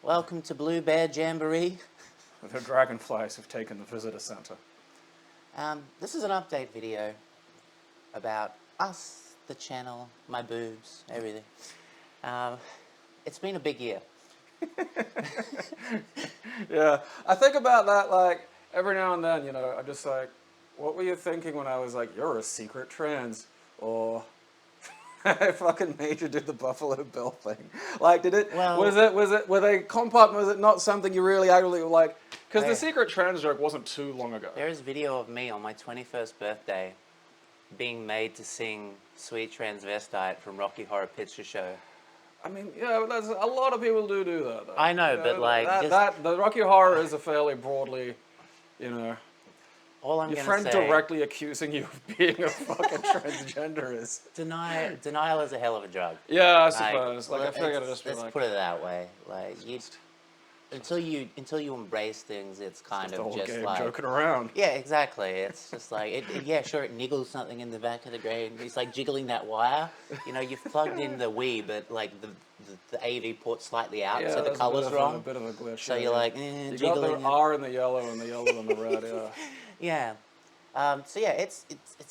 Welcome to Blue Bear Jamboree. The dragonflies have taken the visitor center. This is an update video about us, the channel, my boobs, everything. It's been a big year. Yeah, I think about that like every now and then, I'm just like, what were you thinking when I was like, you're a secret trans? Or I fucking made you do the Buffalo Bill thing. Like, did it, Well- were they was it not something you really actually like? Because the Yeah. secret trans joke wasn't too long ago. There is video of me on my 21st birthday being made to sing Sweet Transvestite from Rocky Horror Picture Show. I mean, yeah, but that's, a lot of people do that, though. I know, but like, the Rocky Horror is a fairly broadly, all I'm your gonna friend say, directly accusing you of being a fucking transgender is... denial is a hell of a drug. Yeah, I suppose. Like, I figured it'd just be let's like... put it that way. Like, until you embrace things, it's kind the of whole just game like joking around. Yeah, exactly. It's just like yeah, sure, it niggles something in the back of the brain. It's like jiggling that wire. You've plugged in the Wii, but like the AV port slightly out, so the there's color's a wrong. bit of a glitch. So yeah, you're yeah. like You jiggling. got the R in the yellow and the yellow in the red. Yeah. Yeah. So yeah, it's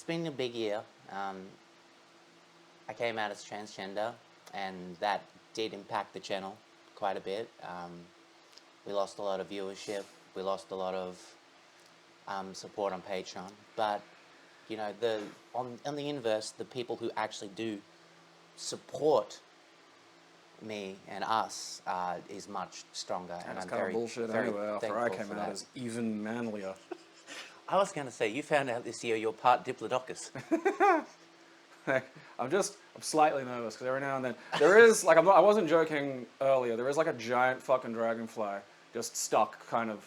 been a big year. I came out as transgender, and that did impact the channel quite a bit. We lost a lot of viewership. We lost a lot of support on Patreon. But on the inverse, the people who actually do support me and us is much stronger, and That's I'm kind very, of bullshit very anyway. After I thankful came for out that. as even manlier. I was going to say, you found out this year you're part Diplodocus. I'm slightly nervous because every now and then there is like I wasn't joking earlier. There is like a giant fucking dragonfly just stuck kind of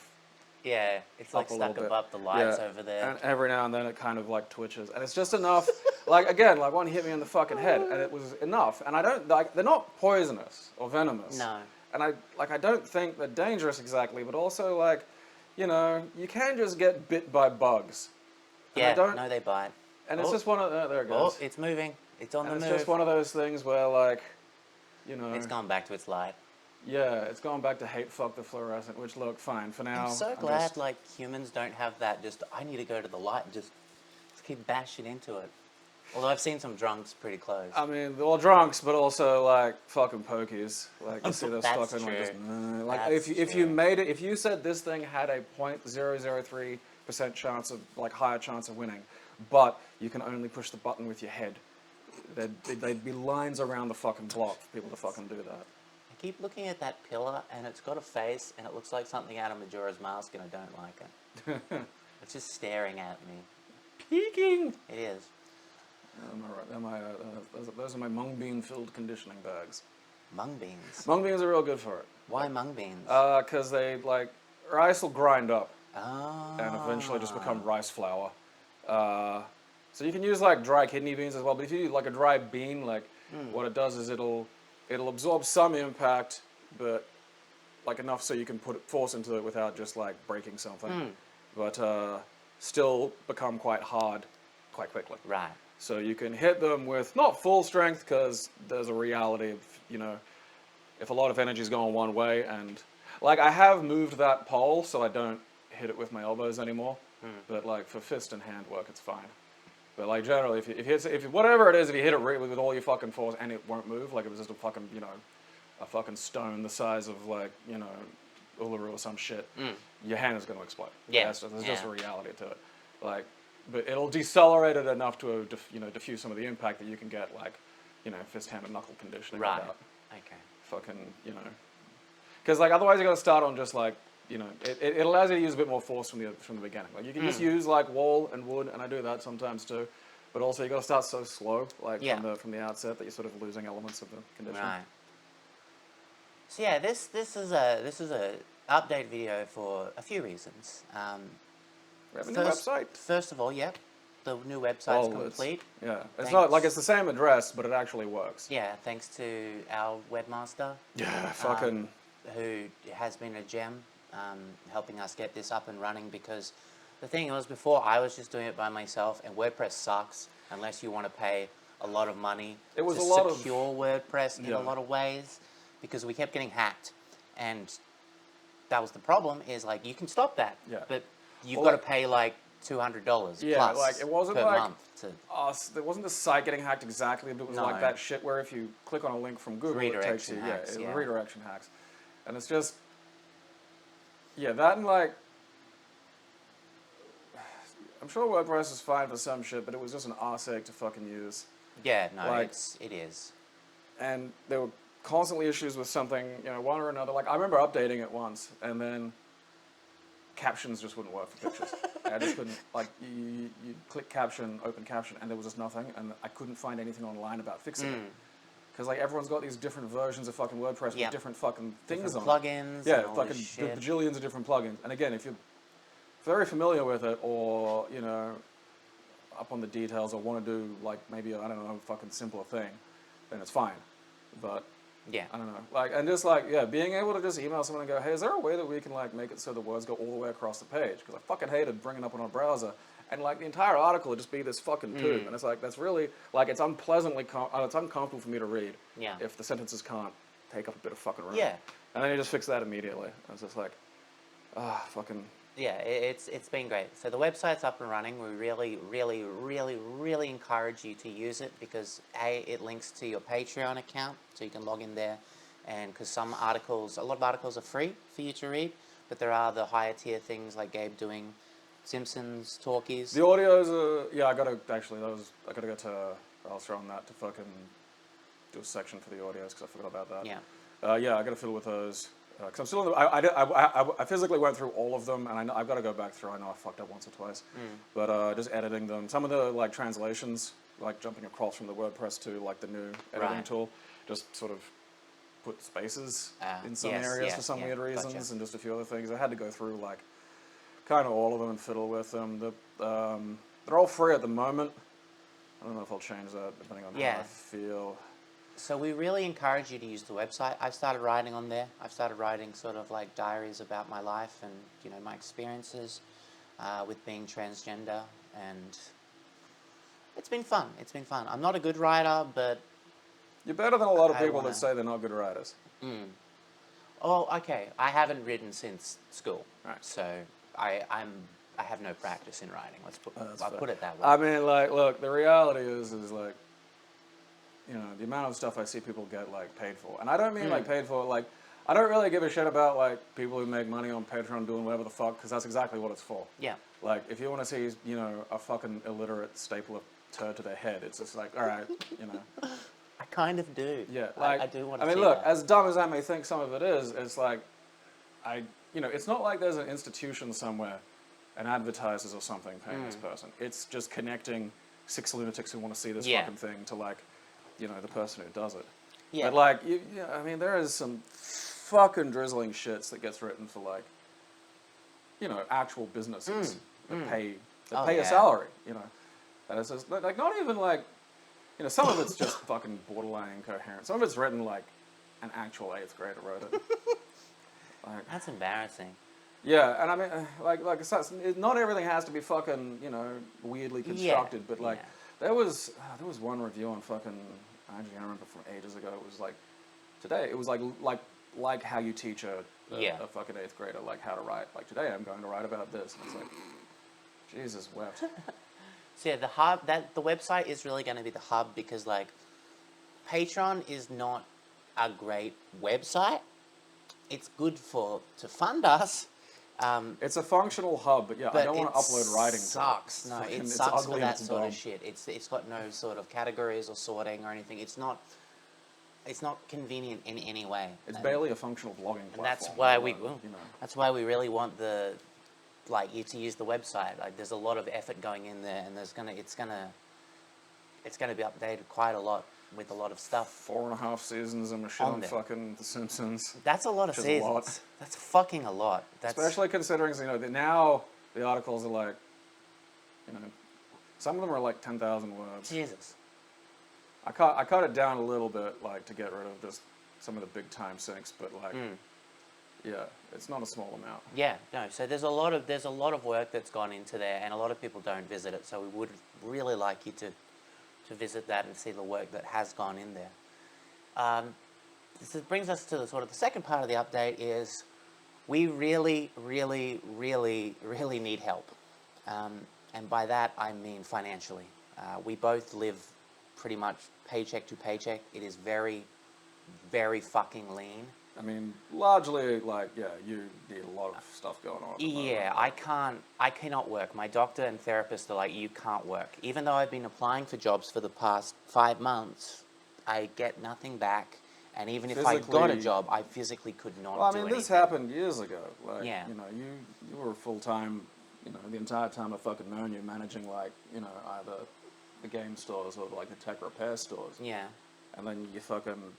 Yeah, it's like up a stuck little bit. above the lights Yeah, over there. and every now and then it kind of like twitches, and it's just enough. Like again, like one hit me in the fucking head, and it was enough. And I don't like they're not poisonous or venomous. No. And I don't think they're dangerous exactly, but also like, you can just get bit by bugs. And Yeah, no, they bite. And it's just one of there it goes. Oh, it's moving. It's on And the it's move. just one of those things where like, It's gone back to its light. yeah, it's gone back to hate fuck the fluorescent, which look fine for now. I'm so glad like humans don't have that. Just I need to go to the light and just keep bashing into it. Although I've seen some drunks pretty close. I mean, they're all drunks, but also like fucking pokies. Like you see those That's fucking like, just, true. like That's if you true. made it, if you said this thing had a 0.003% chance of like higher chance of winning, but you can only push the button with your head, they'd be lines around the fucking block for people to fucking do that. I keep looking at that pillar and it's got a face and it looks like something out of Majora's Mask and I don't like it. It's just staring at me. Peeking. It is. Am I right? Those are my mung bean filled conditioning bags. Mung beans. Mung beans are real good for it. Why mung beans? Because they like rice will grind up Oh. and eventually just become rice flour. So you can use like dry kidney beans as well. But if you use like a dry bean, like what it does is it'll absorb some impact, but like enough so you can put force into it without just like breaking something. But still become quite hard quite quickly. Right. So you can hit them with not full strength because there's a reality of, if a lot of energy is going one way and like I have moved that pole so I don't hit it with my elbows anymore. But like for fist and hand work, it's fine. But like generally, if whatever it is, if you hit it with all your fucking force and it won't move, like it was just a fucking, a fucking stone the size of like, Uluru or some shit, your hand is going to explode. Yeah. There's just a reality to it. Like, but it'll decelerate it enough to, diffuse some of the impact that you can get, like, fist, hand, and knuckle conditioning. Right. Without Okay. fucking, because like otherwise you got to start on just like, it allows you to use a bit more force from the beginning. Like you can just use like wall and wood, and I do that sometimes too. But also you got to start so slow, like from the outset, that you're sort of losing elements of the conditioning. Right. So yeah, this is a update video for a few reasons. We have a new website. First of all, yep, the new website's complete. It's not like it's the same address, but it actually works. Yeah, thanks to our webmaster. Yeah, fucking. Who has been a gem, helping us get this up and running, because the thing was before I was just doing it by myself, and WordPress sucks unless you want to pay a lot of money It was to a lot secure WordPress in Yeah. a lot of ways, because we kept getting hacked. and that was the problem. Is like you can stop that, Yeah. but you've Well, got to pay like $200 Yeah, plus like it wasn't per like month to us. There wasn't the site getting hacked exactly, but it was like No. that shit where if you click on a link from Google, it takes Redirection you. hacks, Yeah, yeah. redirection hacks, and it's just that and like I'm sure WordPress is fine for some shit, but it was just an arse ache to fucking use. yeah, no, Like- it is. And there were constantly issues with something, one or another. Like I remember updating it once, and then captions just wouldn't work for pictures. I just couldn't. Like you click caption, open caption, and there was just nothing, and I couldn't find anything online about fixing it. Because like everyone's got these different versions of fucking WordPress Yep. with different fucking things Different on it. plugins Yeah, and all fucking this shit. bajillions of different plugins. And again, if you're very familiar with it, or up on the details, or want to do like maybe I don't know, a fucking simpler thing, then it's fine. But Yeah. I don't know, like, and just like, being able to just email someone and go, hey, is there a way that we can like make it so the words go all the way across the page? Because I fucking hated bringing it up on a browser, and like the entire article would just be this fucking poop, and it's like that's really like it's unpleasantly, it's uncomfortable for me to read. Yeah. If the sentences can't take up a bit of fucking room. Yeah. And then you just fix that immediately. I was just like, fucking. Yeah, it's been great. So the website's up and running. We really, really, really, really encourage you to use it because it links to your Patreon account, so you can log in there, and because a lot of articles are free for you to read, but there are the higher tier things like Gabe doing Simpsons talkies. The audios are, I gotta go to Alistair on that to fucking do a section for the audios because I forgot about that. Yeah. I gotta fiddle with those. Because I'm still in the, I physically went through all of them, and I've got to go back through. I know I fucked up once or twice, but just editing them. Some of the like translations, like jumping across from the WordPress to like the new editing Right. tool, just sort of put spaces in some Yes, areas yeah, for some yeah, weird reasons, gotcha. and just a few other things. I had to go through like kind of all of them and fiddle with them. They're all free at the moment. I don't know if I'll change that depending on how Yeah. I feel. So we really encourage you to use the website. I've started writing on there. I've started writing sort of like diaries about my life and my experiences with being transgender, and it's been fun. It's been fun. I'm not a good writer, but You're better than a lot of I people wanna- that say they're not good writers. oh, okay. I haven't written since school, Right. so I have no practice in writing. That's I'll fair. put it that way. I mean, like, look, the reality is like, the amount of stuff I see people get like paid for, and I don't mean like paid for like. I don't really give a shit about like people who make money on Patreon doing whatever the fuck, because that's exactly what it's for. Yeah. Like, if you want to see, a fucking illiterate staple a turd to their head, it's just like, all right, I kind of do. Yeah, I do want to. I mean, see look, that. as dumb as I may think some of it is, it's like, it's not like there's an institution somewhere, and advertisers or something paying this person. It's just connecting 6 lunatics who want to see this Yeah. fucking thing to like, the person who does it. Yeah. But like, I mean, there is some fucking drizzling shits that gets written for like, actual businesses that pay Oh, a yeah. salary, and it's just like not even like. Some of it's just fucking borderline incoherent. Some of it's written like an actual 8th grader wrote it. Like, That's embarrassing. yeah, and I mean, not everything has to be fucking, weirdly constructed. But like, yeah. there was one review on fucking, I remember from ages ago. It was like today. It was like how you teach a fucking 8th grader like how to write. Like today, I'm going to write about this. And it's like, Jesus wept. So yeah, the website is really going to be the hub because like Patreon is not a great website. It's good to fund us. It's a functional hub, but I don't want to upload writing. Sucks. No, it it's sucks ugly for that and it's sort dumb. of shit. It's got no sort of categories or sorting or anything. It's not convenient in any way. It's barely a functional blogging platform. And that's why although, that's why we really want you to use the website. Like there's a lot of effort going in there, and it's gonna be updated quite a lot with a lot of stuff. 4.5 seasons of shit on fucking The Simpsons. That's a lot of Which is seasons. a lot. That's fucking a lot. Especially considering, that now the articles are like, some of them are like 10,000 words. Jesus. I cut it down a little bit, like, to get rid of just some of the big time sinks, but like, yeah, it's not a small amount. Yeah, no. So there's a lot of work that's gone into there, and a lot of people don't visit it. So we would really like you to visit that and see the work that has gone in there. this brings us to the sort of the second part of the update is we really, really, really, really need help. And by that, I mean financially. We both live pretty much paycheck to paycheck. It is very, very fucking lean. I mean, largely, like, yeah, you need a lot of stuff going on at the moment. Yeah, I cannot work. My doctor and therapist are like, you can't work. Even though I've been applying for jobs for the past 5 months, I get nothing back. And even if I got a Physically- job, I physically could not Well, I do mean, anything. this happened years ago. Like, Yeah. you know, you were full-time, you know, the entire time I've fucking known you, managing, like, you know, either the game stores or, like, the tech repair stores. Yeah. And then you fucking,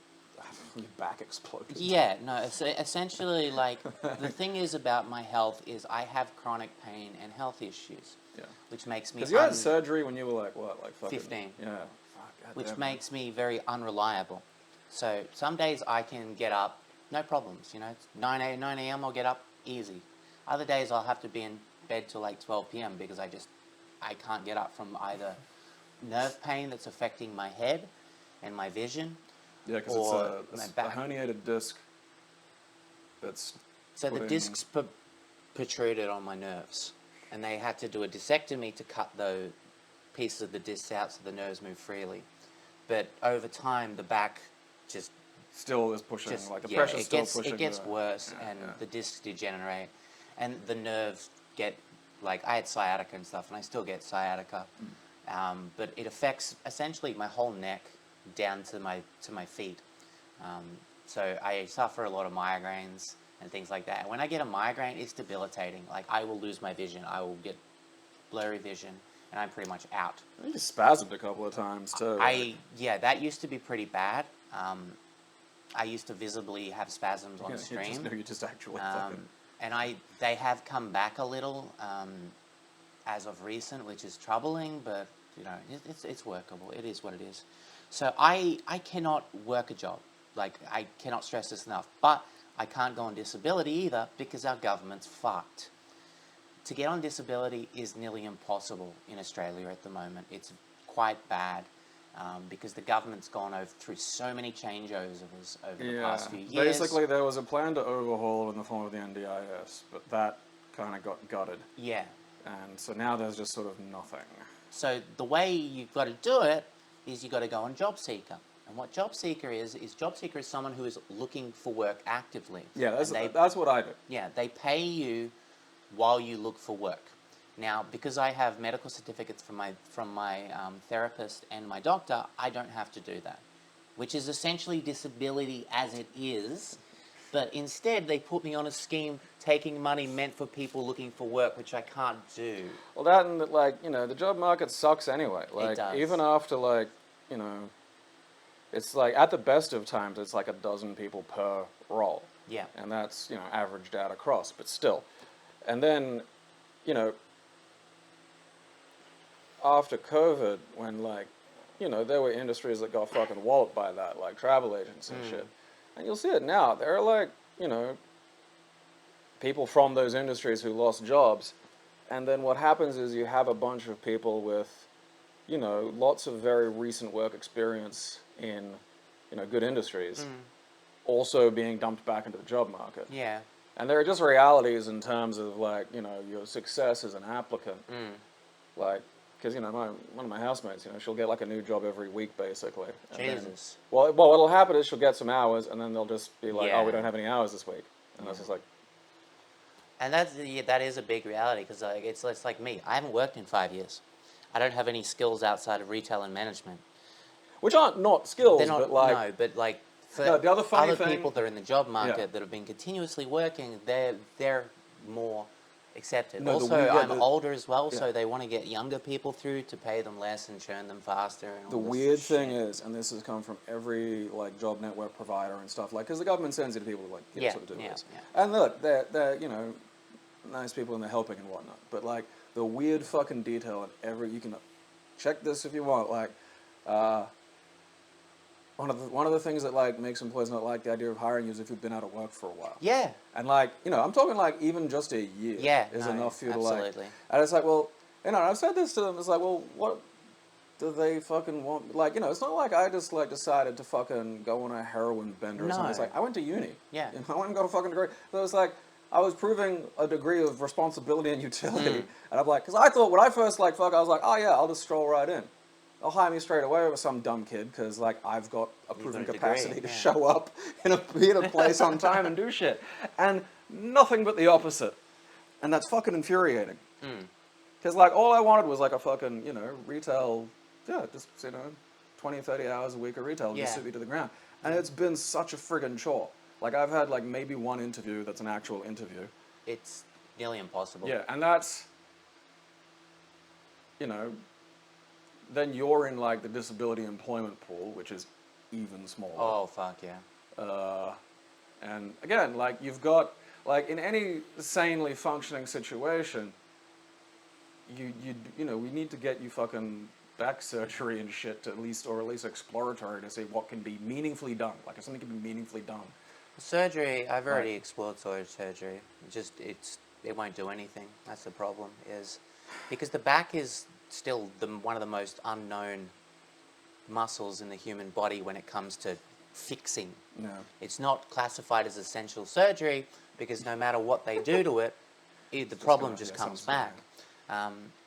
your back exploded. Yeah, no, essentially, like, the thing is about my health is I have chronic pain and health issues. Yeah. Which makes me... Because you had surgery when you were, like, what, like fucking... 15. Yeah. Fuck, which goddamn. makes me very unreliable. So some days I can get up, no problems, you know, it's 9 a.m. I'll get up, easy. Other days I'll have to be in bed till like 12 p.m. because I can't get up from either nerve pain that's affecting my head and my vision. Yeah, because or it's my a back. herniated disc that's... So the putting- discs protruded on my nerves, and they had to do a discectomy to cut the pieces of the discs out so the nerves move freely. But over time, the back just Still is pushing, just like, the yeah, pressure's it still gets pushing. it gets the- worse, yeah, and yeah. the discs degenerate, and the nerves get like I had sciatica and stuff, and I still get sciatica, but it affects essentially my whole neck down to my feet. So I suffer a lot of migraines and things like that. And when I get a migraine, it's debilitating. Like I will lose my vision. I will get blurry vision, and I'm pretty much out. You spasmed a couple of times, too. Yeah, that used to be pretty bad. I used to visibly have spasms on stream. You just actually fucking... And they have come back a little as of recent, which is troubling, but you know it's workable. It is what it is. So I cannot work a job. Like I cannot stress this enough. But I can't go on disability either because our government's fucked. To get on disability is nearly impossible in Australia at the moment. It's quite bad. Because the government's gone through so many changeovers over the past few years. Basically, there was a plan to overhaul in the form of the NDIS, but that kind of got gutted. Yeah. And so now there's just sort of nothing. So the way you've got to do it is you've got to go on Job Seeker. And what Job Seeker is Job Seeker is someone who is looking for work actively. Yeah, that's what I do. Yeah, they pay you while you look for work. Now, because I have medical certificates from my therapist and my doctor, I don't have to do that, which is essentially disability as it is. But instead, they put me on a scheme taking money meant for people looking for work, which I can't do. Well, that and, like, you know, the job market sucks anyway. Like, It does. even after, like, you know, it's like, at the best of times, it's like a dozen people per role. Yeah. And that's, you know, averaged out across, but still. And then, you know, after COVID, when, like, you know, there were industries that got fucking walloped by that, like travel agents and shit. And you'll see it now. There are, like, you know, people from those industries who lost jobs. And then what happens is you have a bunch of people with, you know, lots of very recent work experience in, you know, good industries also being dumped back into the job market. Yeah. And there are just realities in terms of, like, you know, your success as an applicant. Like, because, you know, one of my housemates, you know, she'll get, like, a new job every week, basically. And Jesus. Then, well, what'll happen is she'll get some hours, and then they'll just be like, Yeah. oh, we don't have any hours this week. And that's just like... And that is a big reality because like, it's like me. I haven't worked in 5 years. I don't have any skills outside of retail and management. Which aren't not skills, They're not, but, like... no, but like for No, the other funny other thing- people that are in the job market Yeah. that have been continuously working, they're more accepted. No, also, yeah, I'm older as well, so yeah. they want to get younger people through to pay them less and churn them faster. And The all this weird shit. thing is, and this has come from every, like, job network provider and stuff, like, because the government sends it to people to, like, Yeah, sort of do yeah, this. yeah. And look, they're, you know, nice people and they're helping and whatnot. But, like, the weird fucking detail in you can check this if you want, like, one of the things that, like, makes employers not like the idea of hiring you is if you've been out of work for a while. Yeah. And, like, you know, I'm talking, like, even just a year Yeah, is no, enough for you to, like... absolutely. And it's like, well, you know, and I've said this to them, it's like, well, what... do they fucking want, like, you know, it's not like I just, like, decided to fucking go on a heroin bender or something. It's No. like, I went to uni. Yeah. You know, I went and got a fucking degree. So it's like, I was proving a degree of responsibility and utility. And I'm like, because I thought, when I first, like, I was like, oh yeah, I'll just stroll right in. They'll hire me straight away over some dumb kid, because, like, I've got a proven got a capacity degree, to yeah. show up be in a place on time and do shit. And nothing but the opposite. And that's fucking infuriating. Because, like, all I wanted was, like, a fucking, you know, retail, yeah, just, you know, 20, 30 hours a week of retail, just Yeah. suit me to the ground. And it's been such a friggin' chore. Like, I've had, like, maybe one interview that's an actual interview. It's nearly impossible. Yeah, and that's, you know, then you're in, like, the disability employment pool, which is even smaller. Oh, fuck yeah. And again, like, you've got, like, in any sanely functioning situation, you know, we need to get you fucking back surgery and shit to at least exploratory to see what can be meaningfully done. Like, if something can be meaningfully done. Surgery, I've already explored surgery. It won't do anything. That's the problem, is because the back is still one of the most unknown muscles in the human body when it comes to fixing. No. It's not classified as essential surgery because no matter what they do to it, the problem just comes back.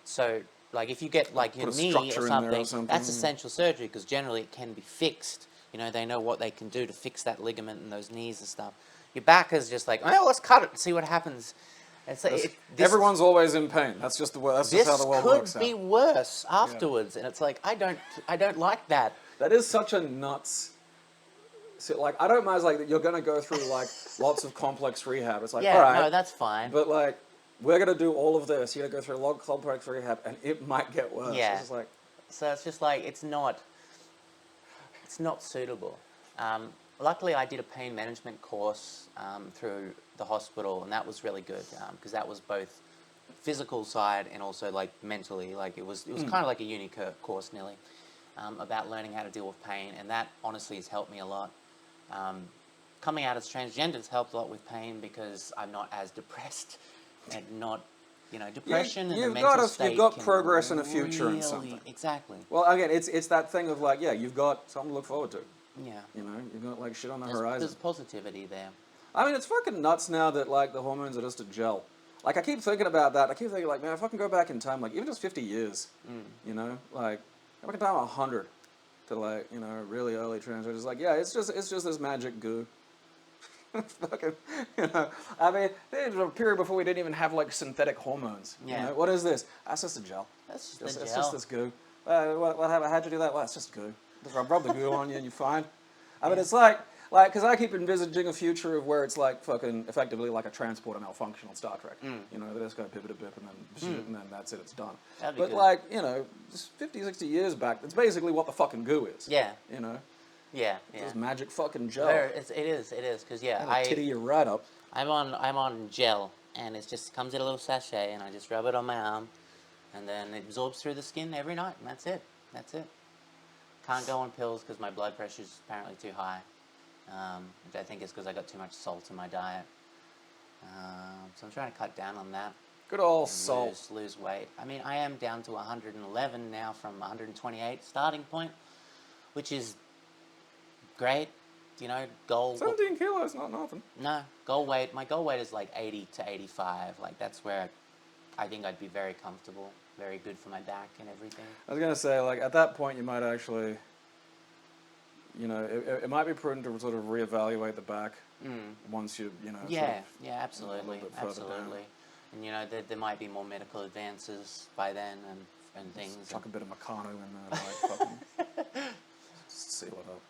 So, like, if you get, like, your knee or something, that's essential surgery because generally it can be fixed. You know, they know what they can do to fix that ligament and those knees and stuff. Your back is just like, oh, let's cut it and see what happens. Everyone's always in pain. That's just the way. That's just how the world works out. This could be worse afterwards, and it's like I don't like that. That is such a nuts. So, like, I don't mind, like, that you're gonna go through, like, lots of complex rehab. It's like, Yeah, all right, no, that's fine. but, like, we're gonna do all of this. You're gonna go through a lot of complex rehab, and it might get worse. Yeah. It's just like, So it's just like it's not suitable. Luckily, I did a pain management course through the hospital, and that was really good because that was both physical side and also, like, mentally. Like, it was kind of like a uni course nearly about learning how to deal with pain, and that honestly has helped me a lot. Coming out as transgender has helped a lot with pain because I'm not as depressed and not, you know, depression and the mental state. You've got progress and a future and something. Exactly. Well, again, it's that thing of, like, yeah, you've got something to look forward to. Yeah. You know, you've got, like, shit on the horizon. There's positivity there. I mean, it's fucking nuts now that, like, the hormones are just a gel. Like, I keep thinking about that. I keep thinking, like, man, if I can go back in time, like, even just 50 years, you know, like, go back in time 100 to, like, you know, really early transgender. It's like, yeah, it's just this magic goo. Fucking, you know, I mean, there was a period before we didn't even have, like, synthetic hormones. Yeah. You know? What is this? That's just a gel. That's just It's the just gel. this goo. How'd you do that? Well, it's just goo. Just rub the goo on you and you're fine. I mean, it's like, because I keep envisaging a future of where it's like fucking effectively like a transporter malfunction on Star Trek. You know, they just go pip a bip and then that's it, it's done. That'd be But good. like, you know, just 50, 60 years back, it's basically what the fucking goo is. Yeah. You know? Yeah. It's this magic fucking gel. It is, because yeah, It'll titty you right up. I'm on gel, and it just comes in a little sachet, and I just rub it on my arm, and then it absorbs through the skin every night, and that's it. Can't go on pills because my blood pressure is apparently too high, which I think is because I got too much salt in my diet. So I'm trying to cut down on that. Good old salt. Lose weight. I mean, I am down to 111 now from 128 starting point, which is great. You know, goal. 17 kilos, not nothing. No, goal weight. My goal weight is like 80 to 85. Like, that's where I think I'd be very comfortable. Very good for my back and everything. I was going to say, like, at that point, you might actually, you know, it might be prudent to sort of reevaluate the back once you know. Yeah, sort of absolutely. Absolutely. And, you know, there might be more medical advances by then and things. Chuck a bit of Meccano in there, like, fucking see what up.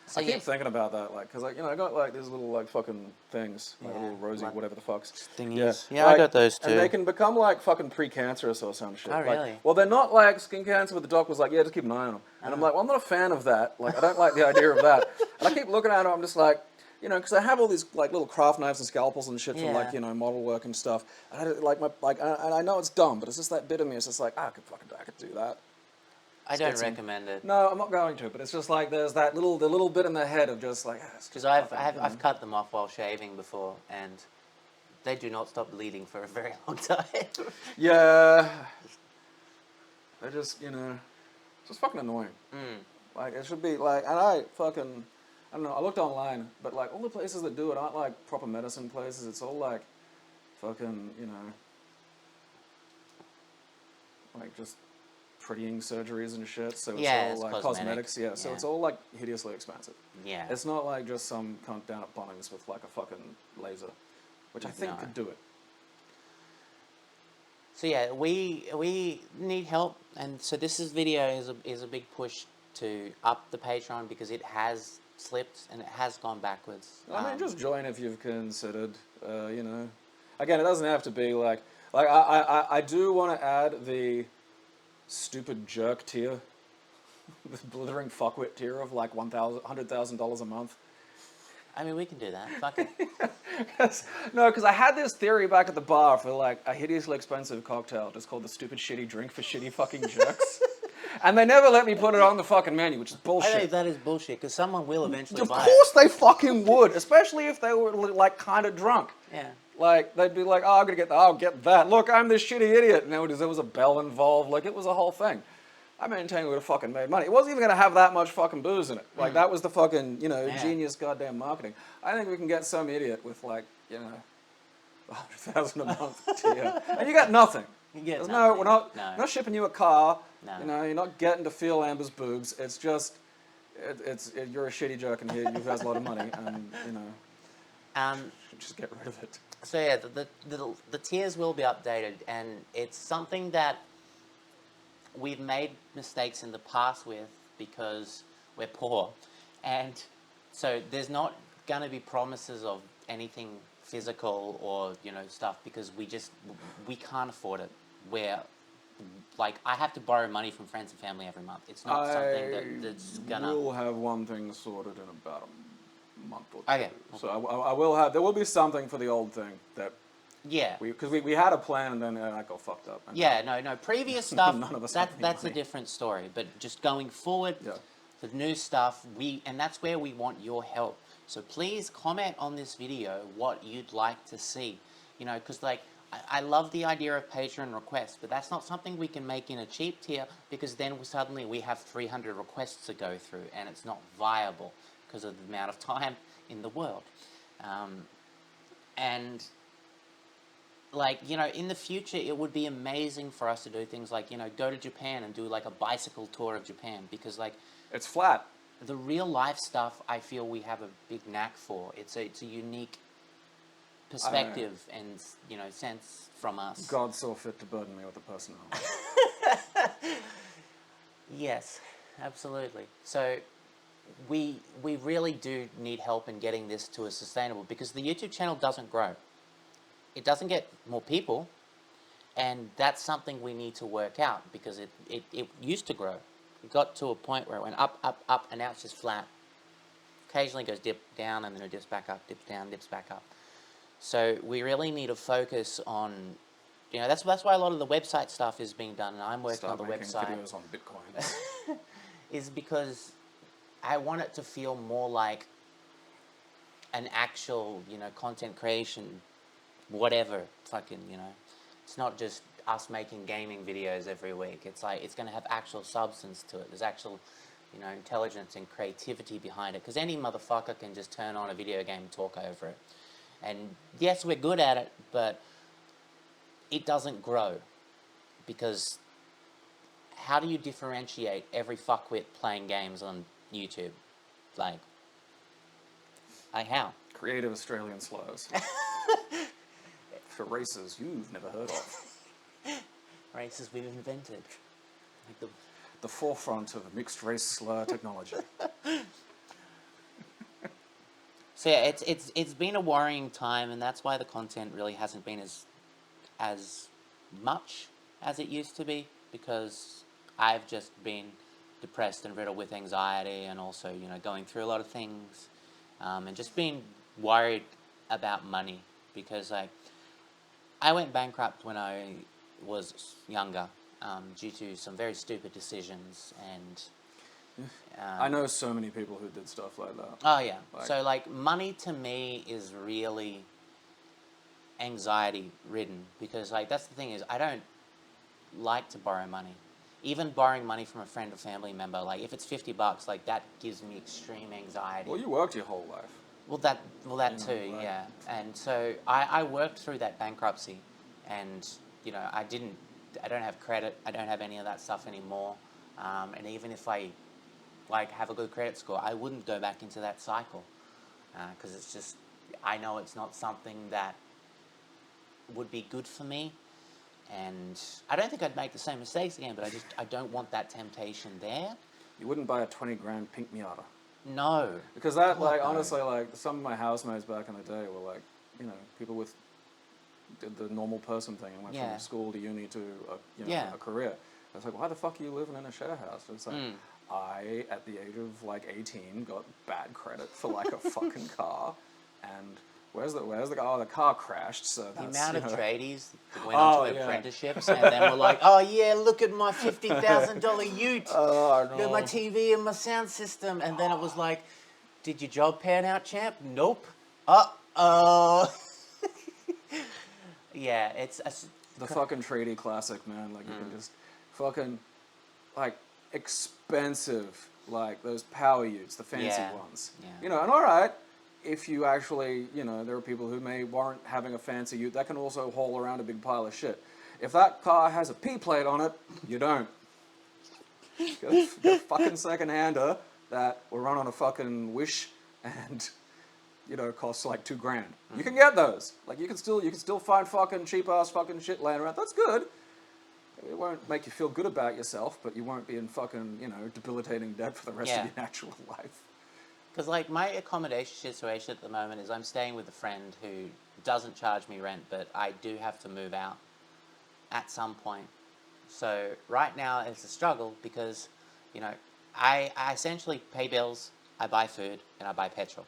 So, I keep thinking about that, like, because, like, you know, I got, like, these little, like, fucking things, like, little rosy, whatever the fucks. Thingies. Yeah, like, I got those too. And they can become, like, fucking precancerous or some shit. Oh, Like, really? well, they're not, like, skin cancer, but the doc was like, yeah, just keep an eye on them. And I'm like, well, I'm not a fan of that. Like, I don't like the idea of that. And I keep looking at them, I'm just like, you know, because I have all these, like, little craft knives and scalpels and shit for, like, you know, model work and stuff. And I know it's dumb, but it's just that bit of me. It's just like, I could do that. I don't recommend it. No, I'm not going to. But it's just like there's that little bit in the head of just like. Because I've cut them off while shaving before, and they do not stop bleeding for a very long time. Yeah. I just, you know, It's just fucking annoying. Mm. Like, it should be, like, and I don't know, I looked online, but, like, all the places that do it aren't, like, proper medicine places. It's all, like, fucking, you know, like, just prettying surgeries and shit. So it's Yeah, all, it's like, cosmetic. cosmetics. Yeah, so Yeah. it's all, like, hideously expensive. Yeah. It's not like just some cunt down at Bunnings with, like, a fucking laser, which I think No. could do it. So yeah, we need help, and so this video is a big push to up the Patreon because it has slipped and it has gone backwards. I mean, just join if you've considered, you know. Again, it doesn't have to be like I do want to add the stupid jerk tier, the blithering fuckwit tier of like $100,000 a month. I mean, we can do that. Fuck it. No, because I had this theory back at the bar for like a hideously expensive cocktail just called the stupid shitty drink for shitty fucking jerks. And they never let me put it on the fucking menu, which is I bullshit. think that is bullshit because someone will eventually Of buy course they fucking would, especially if they were like kind of drunk. it. Yeah. Like they'd be like, "Oh, I'm gonna get that. I'll get that. Look, I'm this shitty idiot." And there was a bell involved. Like it was a whole thing. I maintain we would have fucking made money. It wasn't even gonna have that much fucking booze in it. Like that was the fucking Yeah. genius goddamn marketing. I think we can get some idiot with like $100,000 a month tier, and you got nothing. You get There's nothing. we're not shipping you a car. No. You're not getting to feel Amber's boobs. It's just, you're a shitty jerk and you has a lot of money, and just get rid of it. So yeah, the tiers will be updated, and it's something that we've made mistakes in the past with because we're poor, and so there's not gonna be promises of anything physical or stuff because we can't afford it. We're like I have to borrow money from friends and family every month. It's not something that's gonna. We'll have one thing sorted in about a month or two. Okay. So I will have. There will be something for the old thing that. Yeah. Because we had a plan and then that got fucked up. Yeah. No. Previous stuff. None of us have any That's a money. different story. But just going forward, the new stuff and that's where we want your help. So please comment on this video what you'd like to see. Because like. I love the idea of Patreon requests, but that's not something we can make in a cheap tier because then suddenly we have 300 requests to go through and it's not viable because of the amount of time in the world. And like, in the future, it would be amazing for us to do things like, go to Japan and do like a bicycle tour of Japan because like... It's flat. The real life stuff, I feel we have a big knack for. It's a unique... perspective and sense from us. God saw fit to burden me with a personality. Yes, absolutely. So we really do need help in getting this to a sustainable because the YouTube channel doesn't grow. It doesn't get more people, and that's something we need to work out because it used to grow. It got to a point where it went up, up, up, and now it's just flat. Occasionally goes dip down and then it dips back up, dips down, dips back up. So we really need to focus on, that's why a lot of the website stuff is being done, and I'm working on the website. Videos on Bitcoin. Is because I want it to feel more like an actual, content creation, whatever, fucking, It's not just us making gaming videos every week. It's like, it's going to have actual substance to it. There's actual, intelligence and creativity behind it. Because any motherfucker can just turn on a video game and talk over it. And yes, we're good at it, but it doesn't grow. Because how do you differentiate every fuckwit playing games on YouTube? Like how? Creative Australian slurs. For races you've never heard of. Races we've invented. Like the forefront of mixed race slur technology. So yeah, it's been a worrying time, and that's why the content really hasn't been as much as it used to be, because I've just been depressed and riddled with anxiety, and also going through a lot of things, and just being worried about money, because I went bankrupt when I was younger, due to some very stupid decisions, and I know so many people who did stuff like that. Oh yeah. So like money to me is really anxiety ridden, because like that's the thing is I don't like to borrow money. even borrowing money from a friend or family member, like if it's $50, like that gives me extreme anxiety. Well, you worked your whole life. Well, that You know, too, like- yeah. And so I worked through that bankruptcy, and I don't have credit. I don't have any of that stuff anymore. And even if I like have a good credit score, I wouldn't go back into that cycle because it's just I know it's not something that would be good for me. And I don't think I'd make the same mistakes again, but I don't want that temptation there. You wouldn't buy a 20 grand pink Miata. No. Because that, God, like, no. honestly, like, some of my housemates back in the day were like, people with did the normal person thing and went Yeah. from school to uni to Yeah. a career. I was like, why the fuck are you living in a share house? It's like, I, at the age of like 18, got bad credit for like a fucking car, and where's the oh, the car crashed. So The that's, amount of you know, tradies that went on to apprenticeships and then were like, oh yeah, look at my $50,000 ute. Oh, Look at my TV and my sound system. And then it was like, did your job pan out, champ? Nope. Uh-oh. Yeah, it's... the fucking tradie classic, man. Like, you can just fucking, like, expensive, like, those power utes, the fancy ones. Yeah. And alright, if you actually, there are people who may warrant having a fancy ute, that can also haul around a big pile of shit. If that car has a P plate on it, you don't. Get a fucking second-hander that will run on a fucking Wish and... costs like $2 grand. You can get those. Like you can still find fucking cheap ass fucking shit laying around. That's good. It won't make you feel good about yourself, but you won't be in fucking, debilitating debt for the rest of your natural life. Because like my accommodation situation at the moment is I'm staying with a friend who doesn't charge me rent, but I do have to move out at some point. So right now it's a struggle because, I essentially pay bills, I buy food, and I buy petrol.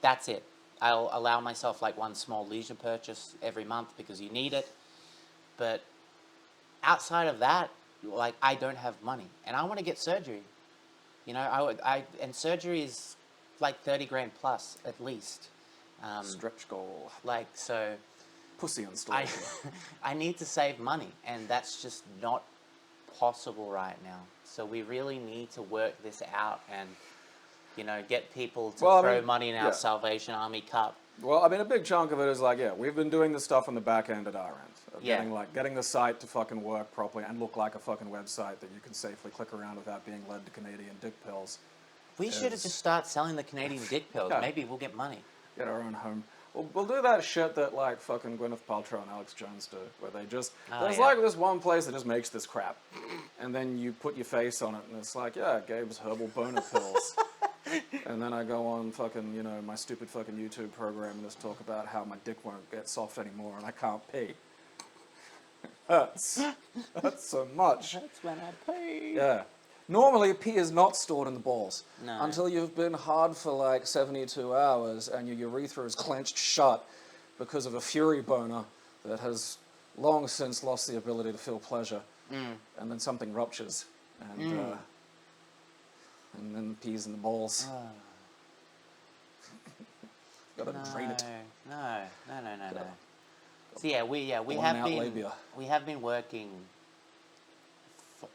That's it. I'll allow myself like one small leisure purchase every month because you need it. But outside of that, like I don't have money, and I want to get surgery. And surgery is like 30 grand plus at least. Stretch goal. Like so. Pussy installation. I need to save money, and that's just not possible right now. So we really need to work this out and. Get people to throw money in our Salvation Army cup. Well, I mean, a big chunk of it is like, we've been doing this stuff on the back end at our end. Of getting the site to fucking work properly and look like a fucking website that you can safely click around without being led to Canadian dick pills. We should have just started selling the Canadian dick pills. Yeah. Maybe we'll get money. Get our own home. We'll do that shit that like fucking Gwyneth Paltrow and Alex Jones do, where they just like this one place that just makes this crap, and then you put your face on it, and it's like, Gabe's herbal boner pills. And then I go on fucking, my stupid fucking YouTube program and just talk about how my dick won't get soft anymore and I can't pee. Hurts so much. That's when I pee. Yeah. Normally, pee is not stored in the balls. No. Until you've been hard for like 72 hours and your urethra is clenched shut because of a fury boner that has long since lost the ability to feel pleasure. And then something ruptures. And then peas in the balls. Gotta drain it. No. So we have been working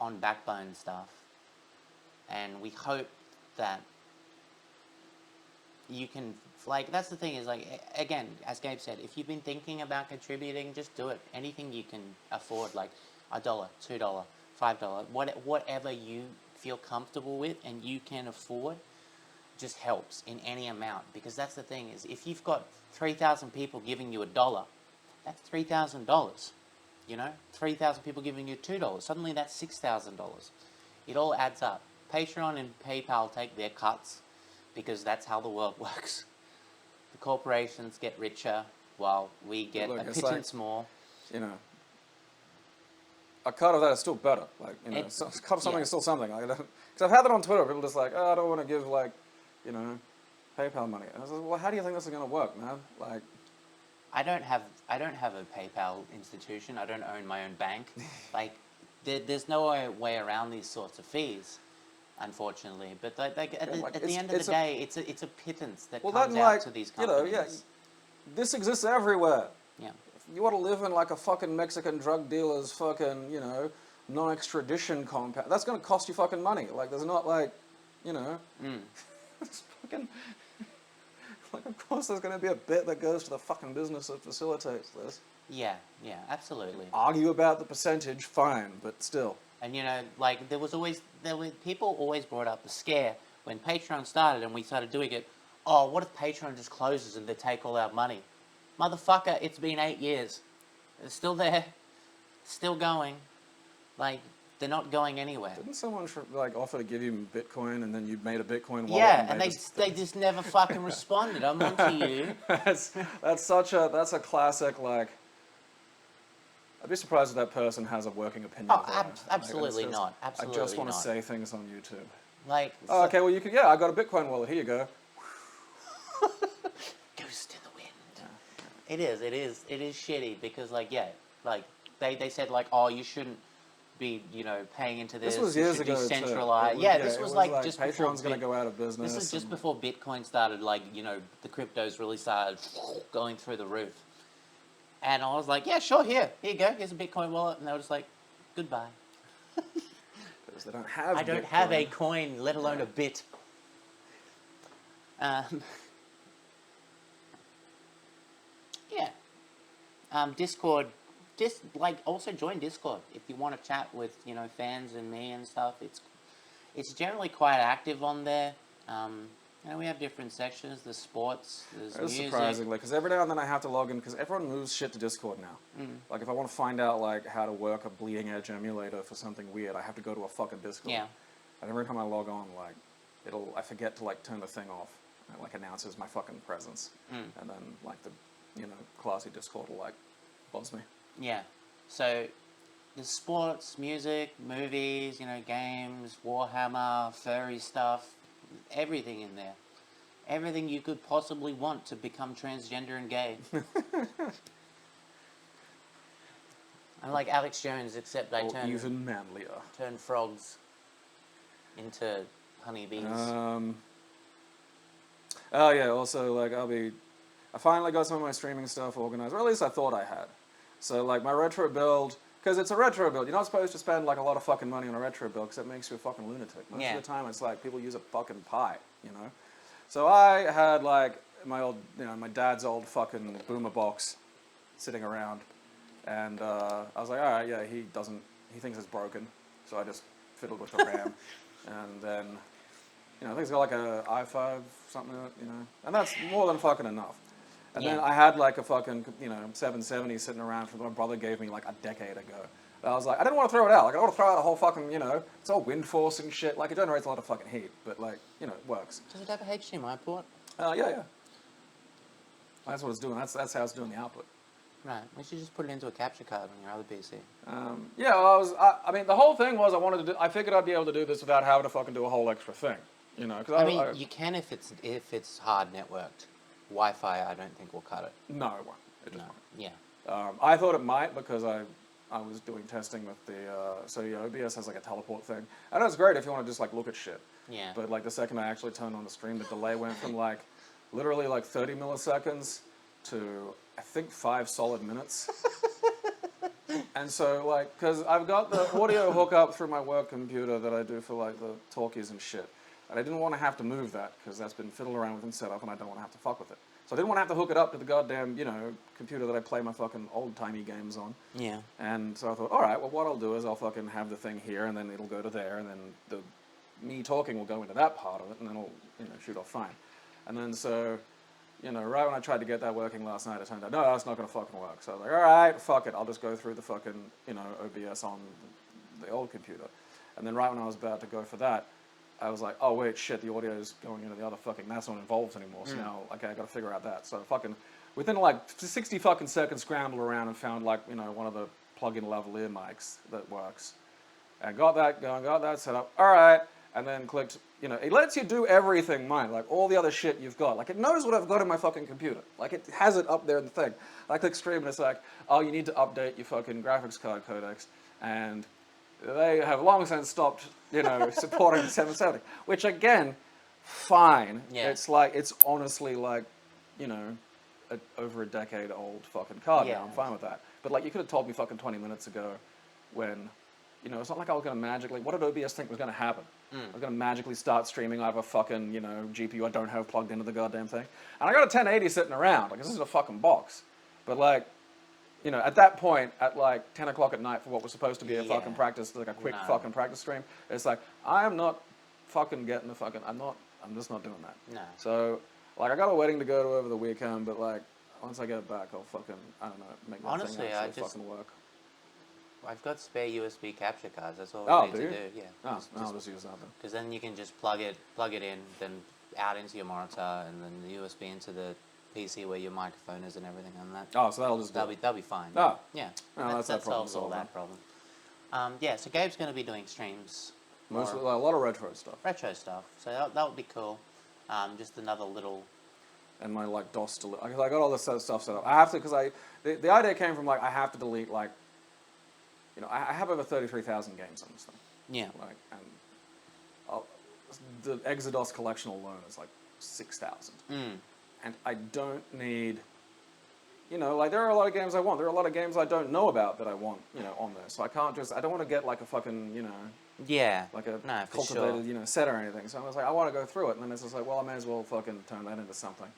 on backbone stuff, and we hope that you can that's the thing is like again, as Gabe said, if you've been thinking about contributing, just do it. Anything you can afford, like $1, $2, $5, whatever you feel comfortable with and you can afford, just helps in any amount. Because that's the thing is, if you've got 3,000 people giving you $1, that's $3,000. 3,000 people giving you $2, suddenly that's $6,000. It all adds up. Patreon and PayPal take their cuts because that's how the world works. The corporations get richer while we get a pittance more. A cut of that is still better. Like, a cut of something is still something. Because I've had that on Twitter. People just like, I don't want to give PayPal money. And I was like, well, how do you think this is going to work, man? Like, I don't have a PayPal institution. I don't own my own bank. Like, there's no way around these sorts of fees, unfortunately. But at the end of the day, it's a pittance that comes out to these companies. This exists everywhere. Yeah. You want to live in like a fucking Mexican drug dealer's fucking, non-extradition compact. That's going to cost you fucking money. Like, there's not like, it's fucking, like, of course there's going to be a bit that goes to the fucking business that facilitates this. Yeah, absolutely. Argue about the percentage, fine, but still. And like people always brought up the scare when Patreon started and we started doing it. Oh, what if Patreon just closes and they take all our money? Motherfucker, it's been 8 years. It's still there, still going. Like, they're not going anywhere. Didn't someone like offer to give you Bitcoin and then you made a Bitcoin wallet? Yeah, and they just never fucking responded. I'm onto you. That's a classic, like, I'd be surprised if that person has a working opinion. Oh, absolutely not. Absolutely I just want to not. say things on YouTube. Like, oh, okay, well, you could, yeah, I got a Bitcoin wallet, here you go. Ghost in the wind. Yeah. It is shitty because, like, they said, like, oh, you shouldn't be, paying into this. This was years ago. Decentralized. This was like just Patreon's going to go out of business. This is just before Bitcoin started, like, the cryptos really started going through the roof. And I was like, yeah, sure, here you go. Here's a Bitcoin wallet. And they were just like, goodbye. Because they don't have I don't have a coin, let alone a bit. Discord. Just, like, also join Discord if you want to chat with, fans and me and stuff. It's generally quite active on there. We have different sections. There's sports, there's music. Surprisingly, because every now and then I have to log in, because everyone moves shit to Discord now. Like, if I want to find out, like, how to work a bleeding edge emulator for something weird, I have to go to a fucking Discord. Yeah. And every time I log on, like, I forget to, like, turn the thing off. And it, like, announces my fucking presence. And then, like, the, classy Discord will, like, buzz me. Yeah. So, there's sports, music, movies, games, Warhammer, furry stuff, everything in there. Everything you could possibly want to become transgender and gay. I'm like Alex Jones, except I even manlier. Turn frogs into honeybees. Oh yeah, also, like, I finally got some of my streaming stuff organized, or at least I thought I had. So, like, my retro build, because it's a retro build, you're not supposed to spend, like, a lot of fucking money on a retro build, because it makes you a fucking lunatic. Most of the time, it's like, people use a fucking pie, So I had, like, my old, my dad's old fucking boomer box sitting around, and I was like, alright, yeah, he thinks it's broken, so I just fiddled with the RAM, and then, I think it's got, like, a i5 something in it, and that's more than fucking enough. And then I had, like, a fucking, 770 sitting around from what my brother gave me, like, a decade ago. And I was like, I didn't want to throw it out. Like, I don't want to throw out a whole fucking, it's all wind force and shit. Like, it generates a lot of fucking heat, but, like, it works. Does it have a HDMI port? Yeah. That's what it's doing. That's how it's doing the output. Right. We should just put it into a capture card on your other PC. Yeah, well, I mean, the whole thing was I figured I'd be able to do this without having to fucking do a whole extra thing, Cause you can if it's hard networked. Wi-Fi, I don't think will cut it. No, it won't. It just won't. Yeah. I thought it might because I was doing testing with the OBS has like a teleport thing. I know it's great if you want to just like look at shit. Yeah. But like the second I actually turned on the stream, the delay went from like literally like 30 milliseconds to I think 5 solid minutes. And so like, because I've got the audio hookup through my work computer that I do for like the talkies and shit. And I didn't want to have to move that because that's been fiddled around with and set up and I don't want to have to fuck with it. So I didn't want to have to hook it up to the goddamn, computer that I play my fucking old-timey games on. Yeah. And so I thought, all right, well, what I'll do is I'll fucking have the thing here and then it'll go to there and then me talking will go into that part of it and then it'll, shoot off fine. And then so, right when I tried to get that working last night, it turned out, no, that's not going to fucking work. So I was like, all right, fuck it. I'll just go through the fucking, OBS on the old computer. And then right when I was about to go for that, I was like, oh wait, shit, the audio is going into the other fucking, that's not involved anymore, so now, okay, I gotta figure out that. So fucking, within like 60 fucking seconds, scrambled around and found like, one of the plug-in lavalier mics that works. And got that going, got that set up, alright, and then clicked, it lets you do everything, mine, like all the other shit you've got. Like it knows what I've got in my fucking computer. Like it has it up there in the thing. I click stream and it's like, oh, you need to update your fucking graphics card codecs, and they have long since stopped, supporting the 770, which again, fine. Yeah. It's like, it's honestly like, over a decade old fucking card now. I'm fine with that. But like, you could have told me fucking 20 minutes ago when, you know, it's not like I was going to magically, what did OBS think was going to happen? I was going to magically start streaming out of a fucking, you know, GPU I don't have plugged into the goddamn thing. And I got a 1080 sitting around. Like, this is a fucking box. But, like, you know, at that point, at like 10 o'clock at night for what was supposed to be a fucking practice, like a quick fucking practice stream, it's like, I am not fucking getting the fucking, I'm just not doing that. No. So, like, I got a wedding to go to over the weekend, but, like, once I get back, I'll fucking, I don't know, make that Honestly, thing actually fucking work. I've got spare USB capture cards. That's all Oh, we need do to you? do. Yeah. Oh, I'll just use that then. Because then you can just plug it in, then out into your monitor, and then the USB into the PC where your microphone is and everything on that. Oh, so that'll just that'll be fine. Oh. Yeah. Oh, that solves all solved that problem. Yeah. So Gabe's going to be doing streams. Mostly a lot of retro stuff. Retro stuff. So that would be cool. Just another little. And my like DOS delete. I got all this stuff set up. I have to because the idea came from like I have to delete like. You know, I have over 33,000 games on this thing. Yeah. Like, and the Exodus collection alone is like 6,000. And I don't need, you know, like there are a lot of games I want. There are a lot of games I don't know about that I want, you know, on there. So I don't want to get like a fucking, you know, like a cultivated, you know, set or anything. So I was like, I want to go through it. And then it's just like, well, I may as well fucking turn that into something.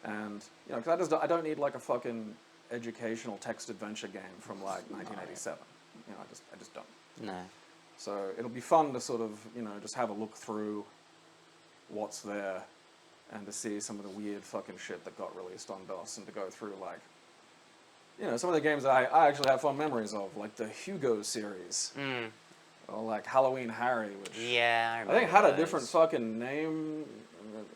And, you know, because I don't need like a fucking educational text adventure game from like 1987. You know, I just don't. No. So it'll be fun to sort of, you know, just have a look through what's there and to see some of the weird fucking shit that got released on DOS and to go through, like, you know, some of the games that I actually have fond memories of, like the Hugo series. Or like Halloween Harry, which I think had a different fucking name.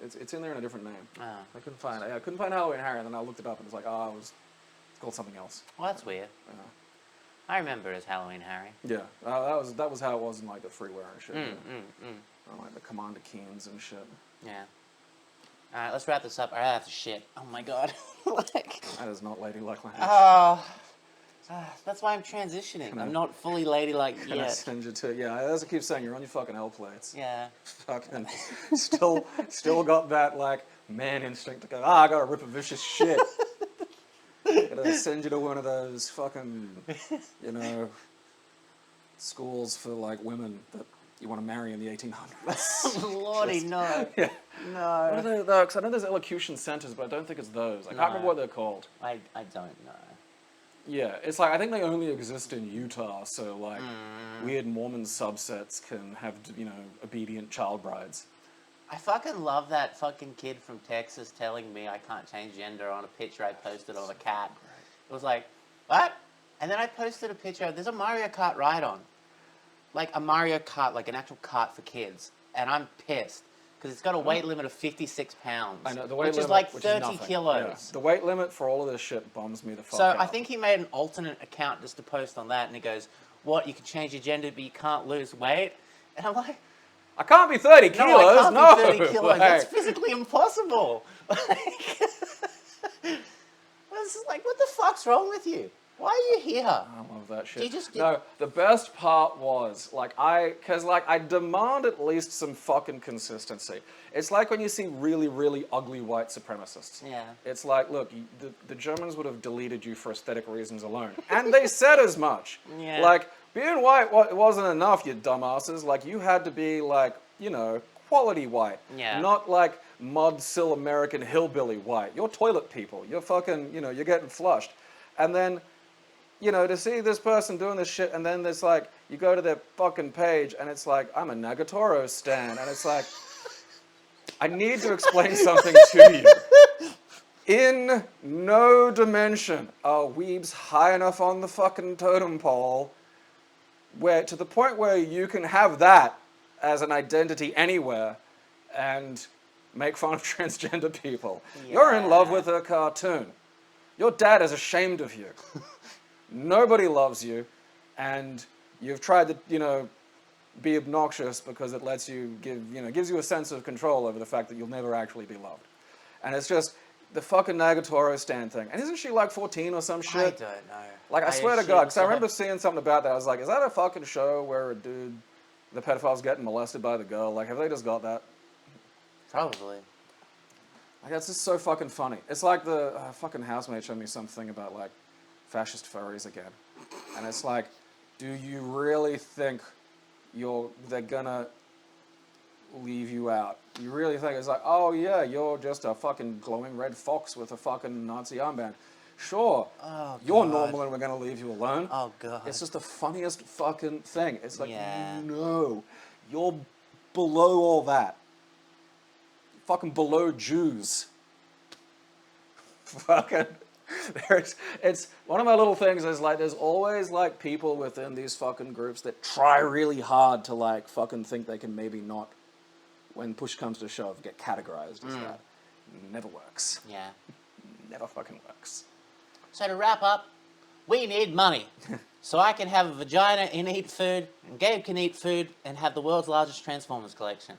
It's in there in a different name. Oh. I couldn't find it. I couldn't find Halloween Harry, and then I looked it up and it's like, it's called something else. Well, that's weird. I remember it as Halloween Harry. Yeah, that was how it was in like the freeware and shit. Like the Commander Keens and shit. Yeah. All right, let's wrap this up. I have to shit. Oh my god. Like. That is not ladylike language. That's why I'm transitioning. I'm not fully ladylike yet. Send you to as I keep saying, you're on your fucking L plates. Yeah. Fucking still got that like man instinct to go. I gotta rip a vicious shit. Gotta send you to one of those fucking, you know, schools for like women that you want to marry in the 1800s. Lordy, no. Yeah. No. What are they though? Because I know there's elocution centers, but I don't think it's those. I can't remember what they're called. I don't know. Yeah, it's like I think they only exist in Utah, so like weird Mormon subsets can have, you know, obedient child brides. I fucking love that fucking kid from Texas telling me I can't change gender on a picture I posted of a cat. It was like, what? And then I posted a picture. There's a Mario Kart ride on. Like a Mario Kart, like an actual kart for kids. And I'm pissed. Because it's got a weight limit of 56 pounds. I know, the weight which limit, is like which 30 is kilos. Yeah. The weight limit for all of this shit bums me the fuck So out. I think he made an alternate account just to post on that. And he goes, what, you can change your gender but you can't lose weight? And I'm like... I can't be 30 kilos. No, I can't be 30 kilos. Like, That's physically impossible. This is like, what the fuck's wrong with you? Why are you here? I love that shit. You just No, the best part was, like, I demand at least some fucking consistency. It's like when you see really, really ugly white supremacists. Yeah. It's like, look, the Germans would have deleted you for aesthetic reasons alone. And they said as much. Yeah. Like, being white wasn't enough, you dumbasses. Like, you had to be, like, you know, quality white. Yeah. Not, like, mud-sill American hillbilly white. You're toilet people. You're fucking, you know, you're getting flushed. And then... You know, to see this person doing this shit, and then there's like, you go to their fucking page, and it's like, I'm a Nagatoro stan, and it's like, I need to explain something to you. In no dimension are weebs high enough on the fucking totem pole, where to the point where you can have that as an identity anywhere, and make fun of transgender people. Yeah. You're in love with a cartoon. Your dad is ashamed of you. Nobody loves you, and you've tried to, you know, be obnoxious because it lets you gives you a sense of control over the fact that you'll never actually be loved. And it's just the fucking Nagatoro stan thing. And isn't she like 14 or some shit? I don't know. Like, I swear to God, because I remember seeing something about that. I was like, is that a fucking show where a dude, the pedophile's getting molested by the girl? Like, have they just got that? Probably. Like, that's just so fucking funny. It's like the fucking housemate showed me something about, like, fascist furries again. And it's like, do you really think they're gonna leave you out? You really think it's like, oh yeah, you're just a fucking glowing red fox with a fucking Nazi armband? Sure, Oh, you're God. normal and we're gonna leave you alone. Oh, God. It's just the funniest fucking thing. It's like, Yeah. no, you're below all that. Fucking below Jews. Fucking. It's one of my little things is like there's always like people within these fucking groups that try really hard to like fucking think they can maybe not, when push comes to shove, get categorized as that. Never works. Yeah. Never fucking works. So to wrap up, we need money. So I can have a vagina and eat food, and Gabe can eat food and have the world's largest Transformers collection.